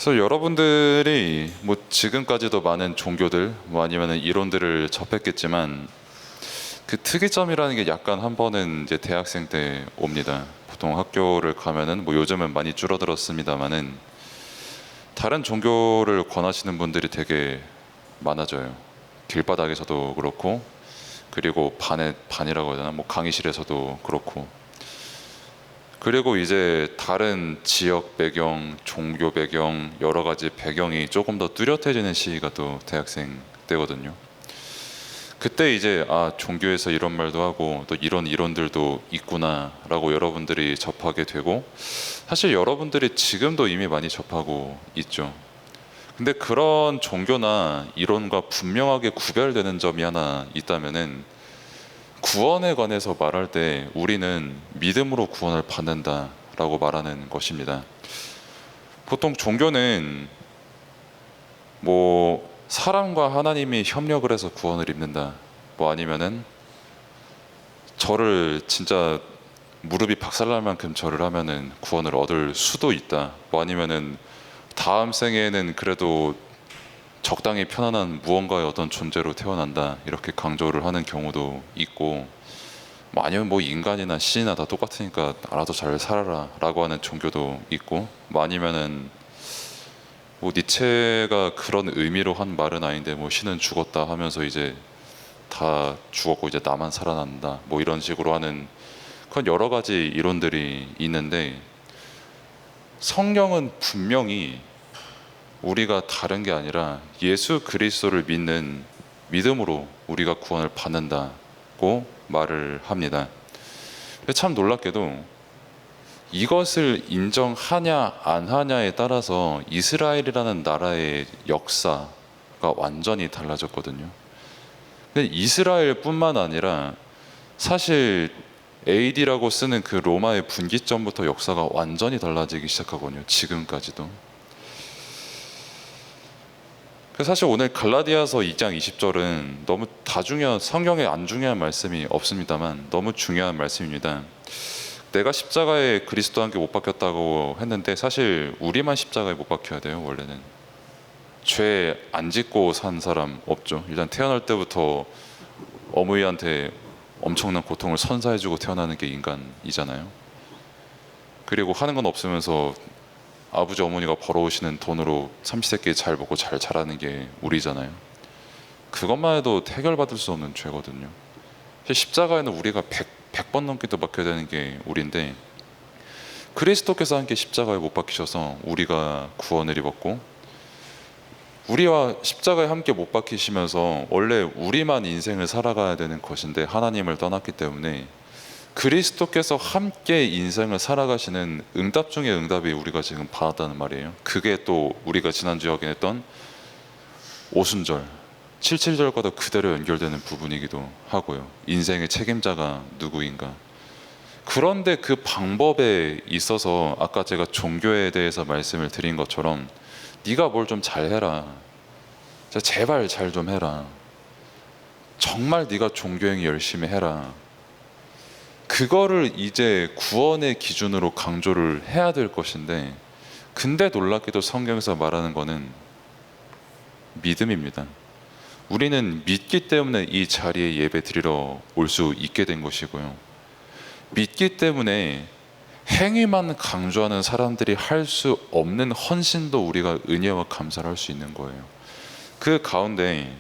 그래서 여러분들이 뭐 지금까지도 많은 종교들 뭐 아니면은 이론들을 접했겠지만 그 특이점이라는 게 약간 한 번은 이제 대학생 때 옵니다. 보통 학교를 가면은 뭐 요즘은 많이 줄어들었습니다만은 다른 종교를 권하시는 분들이 되게 많아져요. 길바닥에서도 그렇고, 그리고 반이라고 해야 되나, 뭐 강의실에서도 그렇고, 그리고 이제 다른 지역 배경, 종교 배경, 여러 가지 배경이 조금 더 뚜렷해지는 시기가 또 대학생 때거든요. 그때 이제 종교에서 이런 말도 하고 또 이런 이론들도 있구나라고 여러분들이 접하게 되고, 사실 여러분들이 지금도 이미 많이 접하고 있죠. 근데 그런 종교나 이론과 분명하게 구별되는 점이 하나 있다면은, 구원에 관해서 말할 때 우리는 믿음으로 구원을 받는다라고 말하는 것입니다. 보통 종교는 뭐 사람과 하나님이 협력을 해서 구원을 입는다, 뭐 아니면은 절을 진짜 무릎이 박살날 만큼 절을 하면은 구원을 얻을 수도 있다, 뭐 아니면은 다음 생에는 그래도 적당히 편안한 무언가의 어떤 존재로 태어난다, 이렇게 강조를 하는 경우도 있고, 뭐 아니면 뭐 인간이나 신이나 다 똑같으니까 알아서 잘 살아라 라고 하는 종교도 있고, 뭐 아니면은 뭐 니체가 그런 의미로 한 말은 아닌데 뭐 신은 죽었다 하면서 이제 다 죽었고 이제 나만 살아난다, 뭐 이런 식으로 하는 그런 여러 가지 이론들이 있는데, 성경은 분명히 우리가 다른 게 아니라 예수 그리스도를 믿는 믿음으로 우리가 구원을 받는다고 말을 합니다. 참 놀랍게도 이것을 인정하냐 안 하냐에 따라서 이스라엘이라는 나라의 역사가 완전히 달라졌거든요. 근데 이스라엘뿐만 아니라 사실 AD라고 쓰는 그 로마의 분기점부터 역사가 완전히 달라지기 시작하거든요. 지금까지도. 사실 오늘 갈라디아서 2장 20절은 너무 다중요한, 성경에 안 중요한 말씀이 없습니다만 너무 중요한 말씀입니다. 내가 십자가에 그리스도와 함께 못 박혔다고 했는데 사실 우리만 십자가에 못 박혀야 돼요. 원래는 죄 안 짓고 산 사람 없죠. 일단 태어날 때부터 어머니한테 엄청난 고통을 선사해주고 태어나는 게 인간이잖아요. 그리고 하는 건 없으면서 아버지 어머니가 벌어오시는 돈으로 삼시세끼 잘 먹고 잘 자라는 게 우리잖아요. 그것만 해도 해결받을 수 없는 죄거든요. 십자가에는 우리가 100번 넘게도 박혀야 되는 게 우리인데, 그리스도께서 함께 십자가에 못 박히셔서 우리가 구원을 입었고, 우리와 십자가에 함께 못 박히시면서 원래 우리만 인생을 살아가야 되는 것인데 하나님을 떠났기 때문에 그리스도께서 함께 인생을 살아가시는 응답 중에 응답이 우리가 지금 받았다는 말이에요. 그게 또 우리가 지난주에 확인했던 오순절 77절과도 그대로 연결되는 부분이기도 하고요. 인생의 책임자가 누구인가. 그런데 그 방법에 있어서 아까 제가 종교에 대해서 말씀을 드린 것처럼 네가 뭘 좀 잘해라, 제발 잘 좀 해라, 정말 네가 종교행위 열심히 해라, 그거를 이제 구원의 기준으로 강조를 해야 될 것인데, 근데 놀랍게도 성경에서 말하는 거는 믿음입니다. 우리는 믿기 때문에 이 자리에 예배 드리러 올 수 있게 된 것이고요. 믿기 때문에 행위만 강조하는 사람들이 할 수 없는 헌신도 우리가 은혜와 감사를 할 수 있는 거예요. 그 가운데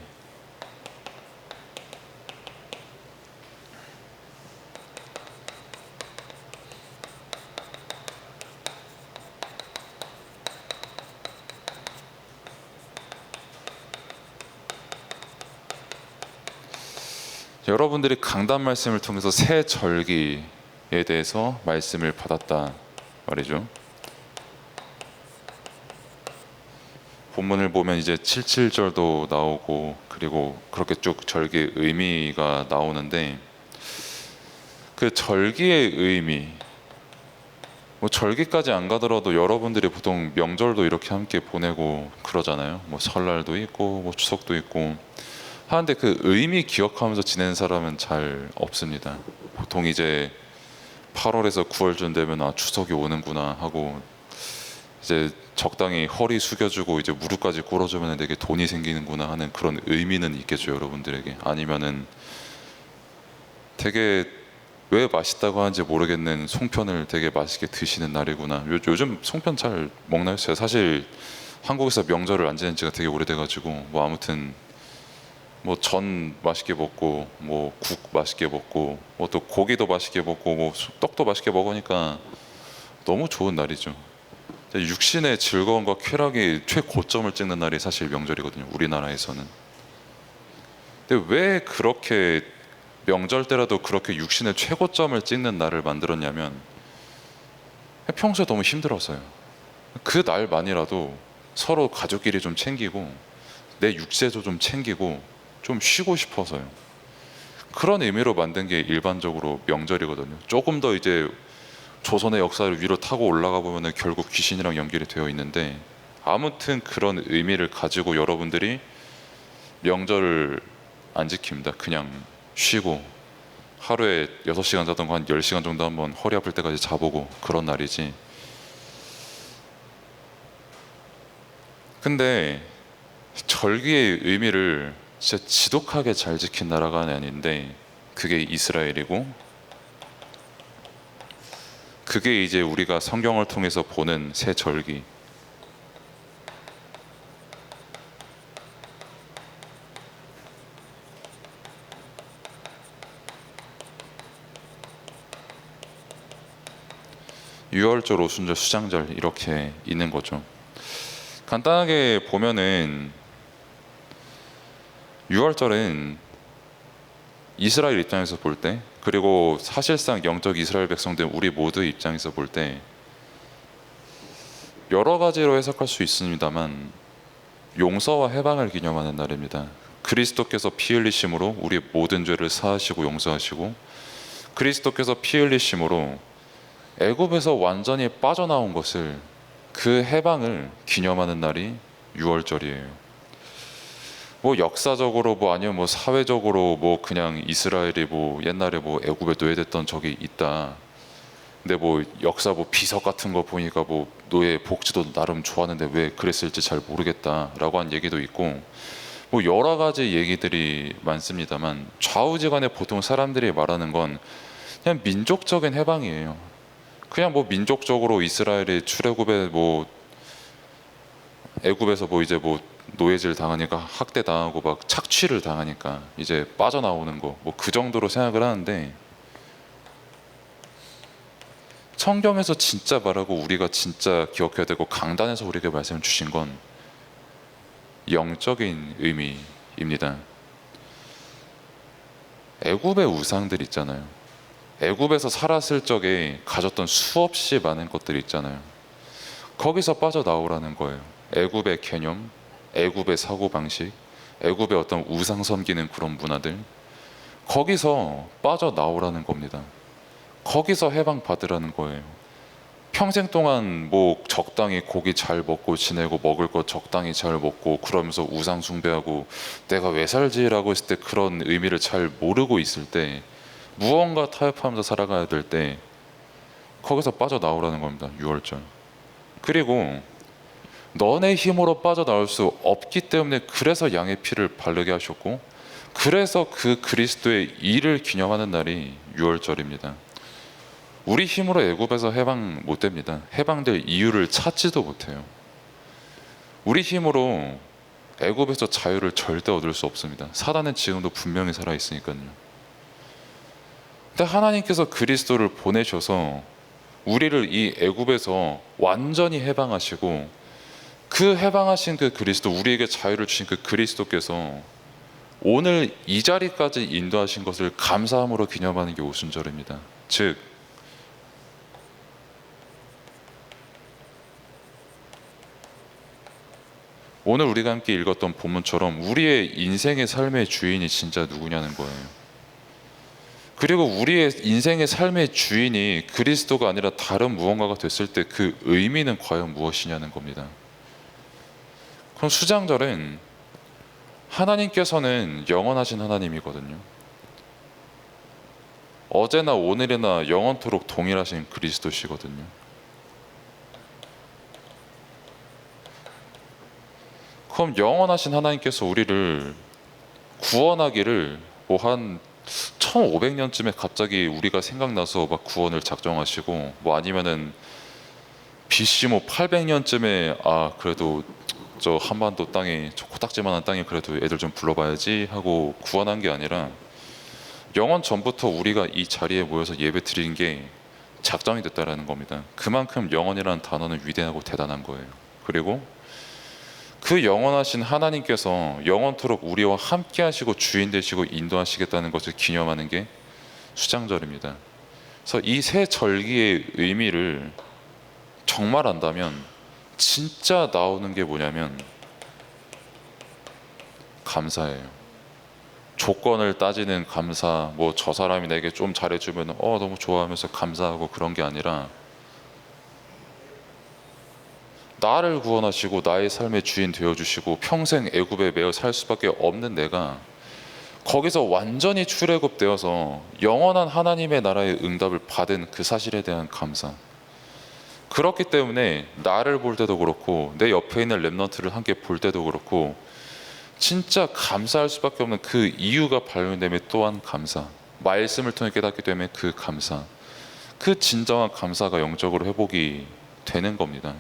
여러분들이 강단 말씀을 통해서 새 절기에 대해서 말씀을 받았다 말이죠. 본문을 보면 이제 77절도 나오고, 그리고 그렇게 쭉 절기의 의미가 나오는데, 그 절기의 의미, 뭐 절기까지 안 가더라도 여러분들이 보통 명절도 이렇게 함께 보내고 그러잖아요. 뭐 설날도 있고 뭐 추석도 있고 하는데 그 의미 기억하면서 지내는 사람은 잘 없습니다. 보통 이제 8월에서 9월쯤 되면 추석이 오는구나 하고 이제 적당히 허리 숙여주고 이제 무릎까지 꿇어주면 되게 돈이 생기는구나 하는 그런 의미는 있겠죠, 여러분들에게. 아니면은 되게 왜 맛있다고 하는지 모르겠는 송편을 되게 맛있게 드시는 날이구나. 요즘 송편 잘 먹나요? 제가 사실 한국에서 명절을 안 지낸 지가 되게 오래돼가지고 뭐 아무튼 뭐 전 맛있게 먹고 뭐 국 맛있게 먹고 뭐 또 고기도 맛있게 먹고 뭐 떡도 맛있게 먹으니까 너무 좋은 날이죠. 육신의 즐거움과 쾌락이 최고점을 찍는 날이 사실 명절이거든요, 우리나라에서는. 근데 왜 그렇게 명절 때라도 그렇게 육신의 최고점을 찍는 날을 만들었냐면 평소에 너무 힘들어서요. 그 날만이라도 서로 가족끼리 좀 챙기고 내 육체도 좀 챙기고 좀 쉬고 싶어서요. 그런 의미로 만든 게 일반적으로 명절이거든요. 조금 더 이제 조선의 역사를 위로 타고 올라가 보면은 결국 귀신이랑 연결이 되어 있는데, 아무튼 그런 의미를 가지고 여러분들이 명절을 안 지킵니다. 그냥 쉬고 하루에 6시간 자던 거 한 10시간 정도 한번 허리 아플 때까지 자보고 그런 날이지. 근데 절기의 의미를 진짜 지독하게 잘 지킨 나라가 아닌데 그게 이스라엘이고, 그게 이제 우리가 성경을 통해서 보는 새 절기. 유월절, 오순절, 수장절 이렇게 있는 거죠. 간단하게 보면은 유월절은 이스라엘 입장에서 볼 때, 그리고 사실상 영적 이스라엘 백성들 우리 모두의 입장에서 볼 때 여러 가지로 해석할 수 있습니다만 용서와 해방을 기념하는 날입니다. 그리스도께서 피 흘리심으로 우리 모든 죄를 사하시고 용서하시고, 그리스도께서 피 흘리심으로 애굽에서 완전히 빠져나온 것을, 그 해방을 기념하는 날이 유월절이에요. 뭐 역사적으로 뭐 아니면 뭐 사회적으로 뭐 그냥 이스라엘이 뭐 옛날에 뭐 애굽에 노예됐던 적이 있다. 근데 뭐 역사 뭐 비석 같은 거 보니까 뭐 노예 복지도 나름 좋았는데 왜 그랬을지 잘 모르겠다라고 한 얘기도 있고, 뭐 여러 가지 얘기들이 많습니다만 좌우지간에 보통 사람들이 말하는 건 그냥 민족적인 해방이에요. 그냥 뭐 민족적으로 이스라엘이 출애굽에 뭐 애굽에서 뭐 이제 뭐 노예질 당하니까 학대 당하고 막 착취를 당하니까 이제 빠져나오는 거, 뭐 그 정도로 생각을 하는데, 성경에서 진짜 말하고 우리가 진짜 기억해야 되고 강단에서 우리에게 말씀을 주신 건 영적인 의미입니다. 애굽의 우상들 있잖아요. 애굽에서 살았을 적에 가졌던 수없이 많은 것들이 있잖아요. 거기서 빠져나오라는 거예요. 애굽의 개념, 애굽의 사고방식, 애굽의 어떤 우상 섬기는 그런 문화들, 거기서 빠져나오라는 겁니다. 거기서 해방받으라는 거예요. 평생 동안 뭐 적당히 고기 잘 먹고 지내고 먹을 것 적당히 잘 먹고 그러면서 우상 숭배하고 내가 왜 살지라고 했을 때 그런 의미를 잘 모르고 있을 때, 무언가 타협하면서 살아가야 될 때 거기서 빠져나오라는 겁니다. 유월절. 그리고 너네 힘으로 빠져나올 수 없기 때문에 그래서 양의 피를 바르게 하셨고, 그래서 그 그리스도의 일을 기념하는 날이 유월절입니다. 우리 힘으로 애굽에서 해방 못 됩니다. 해방될 이유를 찾지도 못해요. 우리 힘으로 애굽에서 자유를 절대 얻을 수 없습니다. 사단은 지금도 분명히 살아 있으니까요. 근데 하나님께서 그리스도를 보내셔서 우리를 이 애굽에서 완전히 해방하시고, 그 해방하신 그 그리스도, 우리에게 자유를 주신 그 그리스도께서 오늘 이 자리까지 인도하신 것을 감사함으로 기념하는 게 오순절입니다. 즉 오늘 우리가 함께 읽었던 본문처럼 우리의 인생의 삶의 주인이 진짜 누구냐는 거예요. 그리고 우리의 인생의 삶의 주인이 그리스도가 아니라 다른 무언가가 됐을 때 그 의미는 과연 무엇이냐는 겁니다. 그럼 수장절은 하나님께서는 영원하신 하나님이거든요. 어제나 오늘이나 영원토록 동일하신 그리스도시거든요. 그럼 영원하신 하나님께서 우리를 구원하기를 뭐 한 1500년쯤에 갑자기 우리가 생각나서 막 구원을 작정하시고, 뭐 아니면은 BC 뭐 800년쯤에 그래도 저 한반도 땅에 저 코딱지만한 땅에 그래도 애들 좀 불러봐야지 하고 구원한 게 아니라, 영원 전부터 우리가 이 자리에 모여서 예배 드리는 게 작정이 됐다라는 겁니다. 그만큼 영원이라는 단어는 위대하고 대단한 거예요. 그리고 그 영원하신 하나님께서 영원토록 우리와 함께 하시고 주인 되시고 인도하시겠다는 것을 기념하는 게 수장절입니다. 그래서 이 세 절기의 의미를 정말 안다면 진짜 나오는 게 뭐냐면 감사예요. 조건을 따지는 감사, 뭐 저 사람이 내게 좀 잘해주면 너무 좋아하면서 감사하고 그런 게 아니라, 나를 구원하시고 나의 삶의 주인 되어주시고 평생 애굽에 매여 살 수밖에 없는 내가 거기서 완전히 출애굽되어서 영원한 하나님의 나라의 응답을 받은 그 사실에 대한 감사. 그렇기 때문에 나를 볼 때도 그렇고 내 옆에 있는 렘넌트를 함께 볼 때도 그렇고 진짜 감사할 수밖에 없는 그 이유가 발견되면 또한 감사, 말씀을 통해 깨닫기 때문에 그 감사, 그 진정한 감사가 영적으로 회복이 되는 겁니다.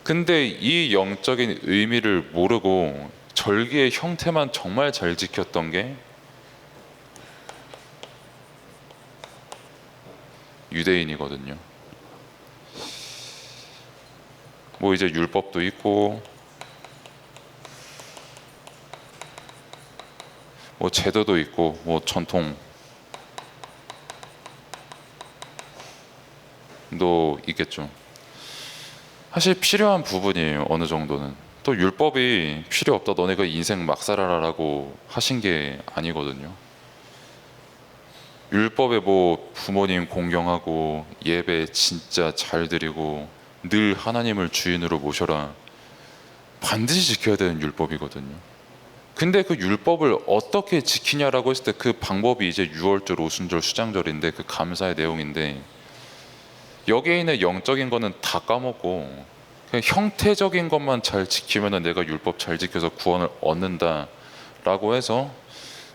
근데 이 영적인 의미를 모르고 절기의 형태만 정말 잘 지켰던 게 유대인이거든요. 뭐 이제 율법도 있고 뭐 제도도 있고 뭐 전통도 있겠죠. 사실 필요한 부분이에요. 어느 정도는. 또 율법이 필요 없다, 너네가 인생 막 살아라라고 하신 게 아니거든요. 율법에 뭐 부모님 공경하고 예배 진짜 잘 드리고 늘 하나님을 주인으로 모셔라, 반드시 지켜야 되는 율법이거든요. 근데 그 율법을 어떻게 지키냐라고 했을 때 그 방법이 이제 유월절, 오순절, 수장절인데 그 감사의 내용인데, 여기에 있는 영적인 거는 다 까먹고 그냥 형태적인 것만 잘 지키면 내가 율법 잘 지켜서 구원을 얻는다라고 해서,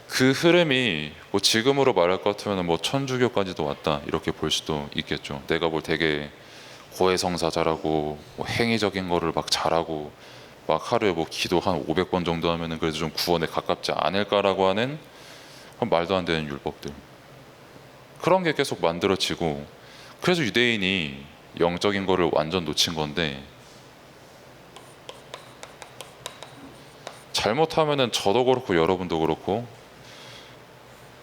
그 흐름이 뭐 지금으로 말할 것 같으면 뭐 천주교까지도 왔다 이렇게 볼 수도 있겠죠. 내가 뭘 되게 고해성사 잘하고 뭐 행위적인 거를 막 잘하고 막 하루에 뭐 기도 한 500번 정도 하면은 그래도 좀 구원에 가깝지 않을까라고 하는 말도 안 되는 율법들, 그런 게 계속 만들어지고, 그래서 유대인이 영적인 거를 완전 놓친 건데, 잘못하면은 저도 그렇고 여러분도 그렇고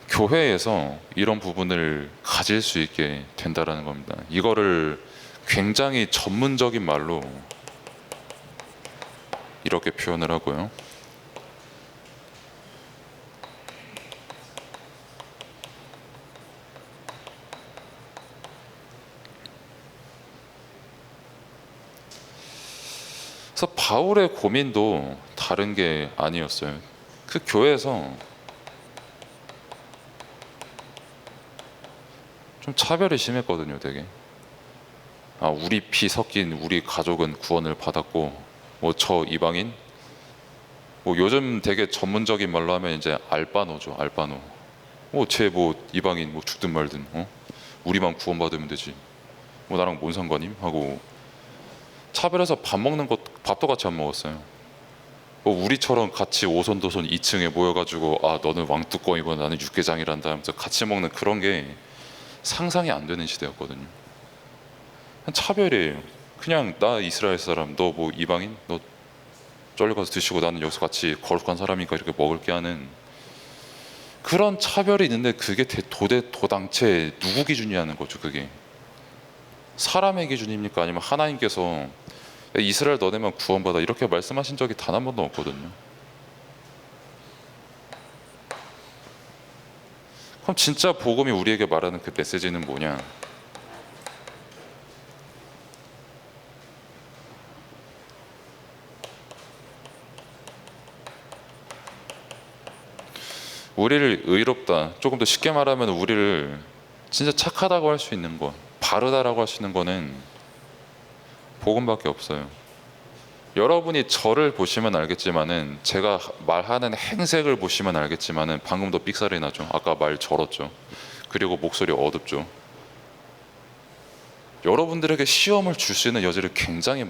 교회에서 이런 부분을 가질 수 있게 된다라는 겁니다. 이거를 굉장히 전문적인 말로 이렇게 표현을 하고요. 그래서 바울의 고민도 다른 게 아니었어요. 그 교회에서 좀 차별이 심했거든요, 되게. 우리 피 섞인 우리 가족은 구원을 받았고, 뭐 저 이방인, 뭐 요즘 되게 전문적인 말로 하면 이제 알바노죠, 알바노. 쟤 뭐 이방인 뭐 죽든 말든, 우리만 구원받으면 되지. 뭐 나랑 뭔 상관임? 하고 차별해서 밥 먹는 것, 밥도 같이 안 먹었어요. 뭐 우리처럼 같이 오손도손 2층에 모여가지고 너는 왕뚜껑이고 나는 육개장이란다 하면서 같이 먹는 그런 게 상상이 안 되는 시대였거든요. 차별이에요. 그냥 나 이스라엘 사람, 너 뭐 이방인, 너 쫄려 가서 드시고 나는 여기서 같이 거룩한 사람이니까 이렇게 먹을게 하는 그런 차별이 있는데, 그게 도당체 누구 기준이냐는 거죠. 그게 사람의 기준입니까? 아니면 하나님께서 이스라엘 너네만 구원받아 이렇게 말씀하신 적이 단 한 번도 없거든요. 그럼 진짜 복음이 우리에게 말하는 그 메시지는 뭐냐? 우리를 의롭다, 조금 더 쉽게 말하면 우리를 진짜 착하다고 할 수 있는 거, 바르다라고 할 수 있는 거는 복음밖에 없어요. 여러분이 저를 보시면 알겠지만은 제가 말하는 행색을 보시면 알겠지만은 방금도 삑사리 나죠. 아까 말 절었죠. 그리고 목소리 어둡죠. 여러분들에게 시험을 줄 수 있는 여지를 굉장히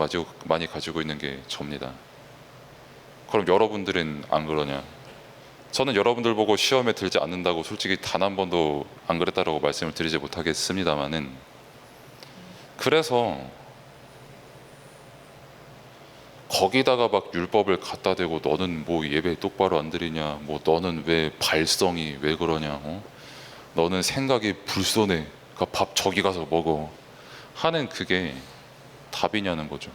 많이 가지고 있는 게 접니다. 그럼 여러분들은 안 그러냐? 저는 여러분들 보고 시험에 들지 않는다고 솔직히 단 한 번도 안 그랬다라고 말씀을 드리지 못하겠습니다만은, 그래서 거기다가 막 율법을 갖다 대고 너는 뭐 예배 똑바로 안 드리냐, 뭐 너는 왜 발성이 왜 그러냐, 너는 생각이 불손해, 그러니까 밥 저기 가서 먹어 하는 그게 답이냐는 거죠.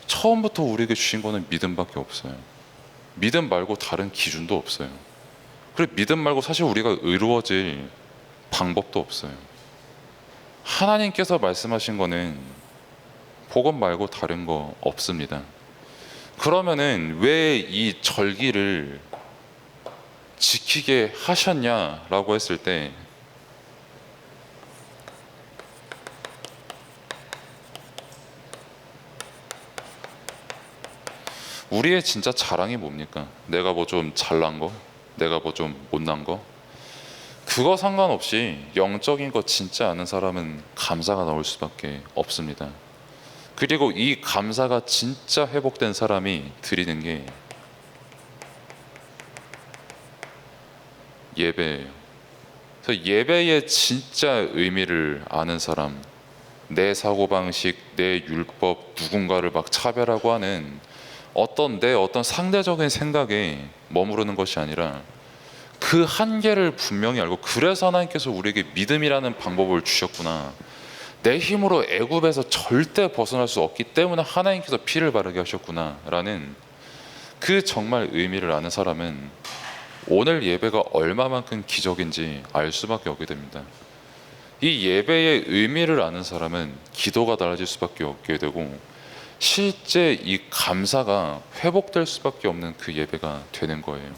처음부터 우리에게 주신 거는 믿음밖에 없어요. 믿음 말고 다른 기준도 없어요. 그리고 믿음 말고 사실 우리가 의로워질 방법도 없어요. 하나님께서 말씀하신 거는 복음 말고 다른 거 없습니다. 그러면은 왜 이 절기를 지키게 하셨냐라고 했을 때, 우리의 진짜 자랑이 뭡니까? 내가 뭐 좀 잘난 거, 내가 뭐 좀 못난 거, 그거 상관없이 영적인 거 진짜 아는 사람은 감사가 나올 수밖에 없습니다. 그리고 이 감사가 진짜 회복된 사람이 드리는 게 예배예요. 그래서 예배의 진짜 의미를 아는 사람, 내 사고방식, 내 율법, 누군가를 막 차별하고 하는 내 어떤 상대적인 생각에 머무르는 것이 아니라 그 한계를 분명히 알고, 그래서 하나님께서 우리에게 믿음이라는 방법을 주셨구나, 내 힘으로 애굽에서 절대 벗어날 수 없기 때문에 하나님께서 피를 바르게 하셨구나 라는 그 정말 의미를 아는 사람은 오늘 예배가 얼마만큼 기적인지 알 수밖에 없게 됩니다. 이 예배의 의미를 아는 사람은 기도가 달라질 수밖에 없게 되고, 실제 이 감사가 회복될 수밖에 없는 그 예배가 되는 거예요.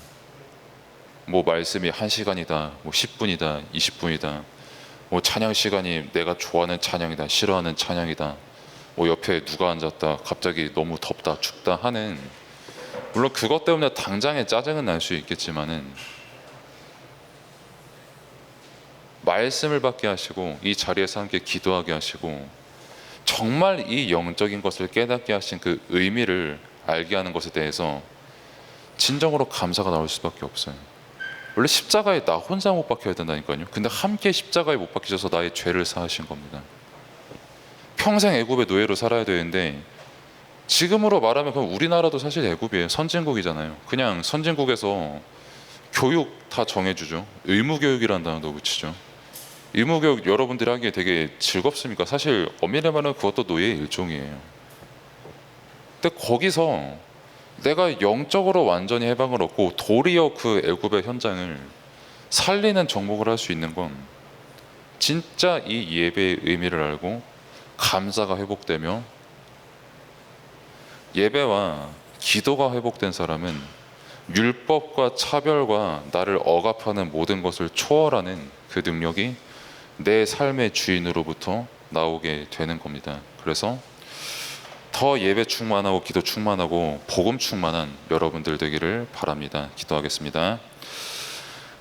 뭐 말씀이 1시간이다, 뭐 10분이다, 20분이다, 뭐 찬양 시간이 내가 좋아하는 찬양이다, 싫어하는 찬양이다, 뭐 옆에 누가 앉았다, 갑자기 너무 덥다, 춥다 하는, 물론 그것 때문에 당장에 짜증은 날 수 있겠지만은 말씀을 받게 하시고 이 자리에서 함께 기도하게 하시고 정말 이 영적인 것을 깨닫게 하신 그 의미를 알게 하는 것에 대해서 진정으로 감사가 나올 수밖에 없어요. 원래 십자가에 나 혼자 못 박혀야 된다니까요. 근데 함께 십자가에 못 박히셔서 나의 죄를 사하신 겁니다. 평생 애굽의 노예로 살아야 되는데, 지금으로 말하면 그럼 우리나라도 사실 애굽이에요. 선진국이잖아요. 그냥 선진국에서 교육 다 정해주죠. 의무교육이라는 단어도 붙이죠. 의무교육 여러분들이 하기에 되게 즐겁습니까? 사실 엄밀히 말하면 그것도 노예의 일종이에요. 근데 거기서 내가 영적으로 완전히 해방을 얻고 도리어 그 애굽의 현장을 살리는 정복을 할 수 있는 건 진짜 이 예배의 의미를 알고 감사가 회복되며 예배와 기도가 회복된 사람은 율법과 차별과 나를 억압하는 모든 것을 초월하는 그 능력이 내 삶의 주인으로부터 나오게 되는 겁니다. 그래서 더 예배 충만하고 기도 충만하고 복음 충만한 여러분들 되기를 바랍니다. 기도하겠습니다.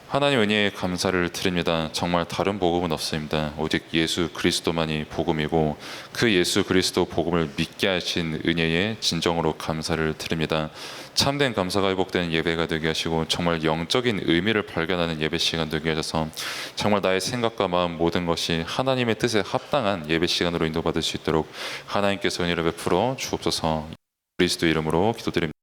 하나님 은혜에 감사를 드립니다. 정말 다른 복음은 없습니다. 오직 예수 그리스도만이 복음이고 그 예수 그리스도 복음을 믿게 하신 은혜에 진정으로 감사를 드립니다. 참된 감사가 회복되는 예배가 되게 하시고 정말 영적인 의미를 발견하는 예배 시간 되게 하셔서 정말 나의 생각과 마음 모든 것이 하나님의 뜻에 합당한 예배 시간으로 인도받을 수 있도록 하나님께서 은혜를 베풀어 주옵소서. 그리스도 이름으로 기도드립니다.